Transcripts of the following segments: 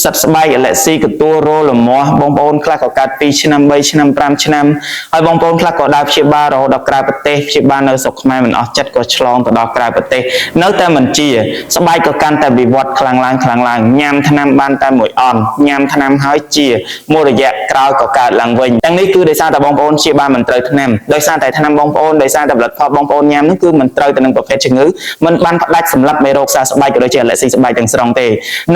សិតស្បែកអលេស៊ីកតួរលមាស់បងប្អូនខ្លះក៏កាត់2ឆ្នាំ3ឆ្នាំ5ឆ្នាំហើយបងប្អូនខ្លះក៏ដើរព្យាបាលរហូតដល់ក្រៅប្រទេសព្យាបាលនៅស្រុកខ្មែរមិនអស់ចិត្តក៏ឆ្លងទៅដល់ក្រៅប្រទេសនៅតែមិនជាស្បែកក៏កាន់តែវិវត្តខ្លាំងឡើងញ៉ាំថ្នាំបានតែមួយអន់ញ៉ាំថ្នាំហើយជាមួយរយៈក្រោយក៏កើតឡើងវិញទាំងនេះគឺដោយសារតែបងប្អូនព្យាបាលមិនត្រូវថ្នាំដោយសារតែថ្នាំបងប្អូនដោយសារតែផលិតផលបងប្អូនញ៉ាំនោះគឺមិនត្រូវទៅនឹងប្រភេទជំងឺមិនបានផ្ដាច់សម្លាប់មេរោគសើស្បែកក៏ដូចជាអលេស៊ីស្បែកទាំងស្រុងទេ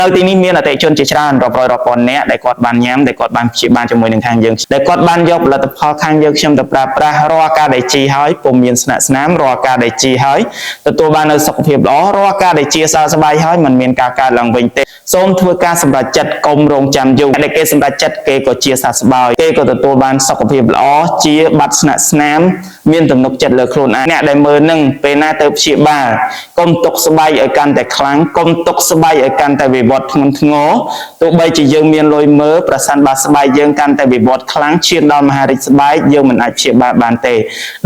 នៅទីនេះមានអតិថិជនជាច្រើនរាប់រយរាប់ពាន់នាក់ដែលគាត់បានញ៉ាំដែលគាត់បានព្យាបាលជាមួយនឹងខាងយើងដែលគាត់បានយកផលិតផលខាងយើងខ្ញុំទៅប្រើប្រាស់រាល់ការដែលជីហើយពុំមានស្នាក់ស្នាមរាល់ការដែលជីហើយទទួលបាននូវសុខភាពល្អរាល់ការដែលជាសើស្បែកហើយមិនមានការកើតឡើងវិញទេសូមធ្វើការសម្រេចចិត្តកុំរងចាំយូរតែគេសម្រេចចិត្តគេក៏ជាសះស្បើយគេក៏ទទួលបានសុខភាពល្អជាបាត់ស្នាក់ស្នាមមានទំនុកចិត្តលើខ្លួនឯងអ្នកដែលមើលនឹងពេលណាទៅព្យាបាលកុំទុកស្បែកឲ្យកាន់តែខ្លាំងកុំទុកស្បែកឲ្យកាន់តែវិវត្តធ្ងន់ធ្ងរទោះបីជាយើងមានលុយមើលប្រសិនបើស្បែកយើងកាន់តែវិវត្តខ្លាំងឈានដល់មហារីកស្បែកយើងមិនអាចព្យាបាលបានទេ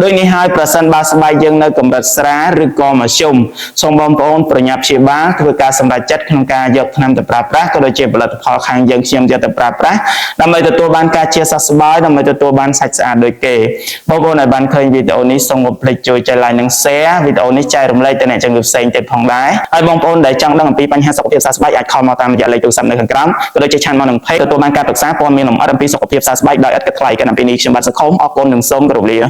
ដូចនេះហើយប្រសិនបើស្បែកយើងនៅកម្រិតស្រាលឬក៏មធ្យមសូមបងប្អូនប្រញាប់ព្យាបាលធ្វើការសម្រេចចិត្តក្នុងការយកថ្នាំទៅប្រើប្រាស់ក៏ដូចជាផលិតផលខាងយើងខ្ញុំយកទៅប្រើប្រាស់ដើម្បីទទួលបានការជាសះស្បើយដើម្បីទទួលបានសាច់ស្អាតដូចគេបងប្អូនដែលបានឃើញវីដេអូនេះសូមកុំភ្លេចជួយចែក like និង share វីដេអូនេះចែករំលែកទៅអ្នកជំងឺផ្សេងទៀតផងដែរហើយបងប្អូនដែលចង់ដឹងអំពីបញ្ហាសុខភាពសើស្បែកអាចខលមកតាមរយៈលេខទូរស័ព្ទនៅខាងក្រោមក៏ដូចជាឆានមកនឹង page ទទួលបានការប្រឹក្សាព័ត៌មានលម្អិតអំពីសុខភាពសើស្បែកដោយឥតគិតថ្លៃគណៈពេលនេះខ្ញុំបាទសង្ឃឹមអរគុណនិងសូមគោរពលា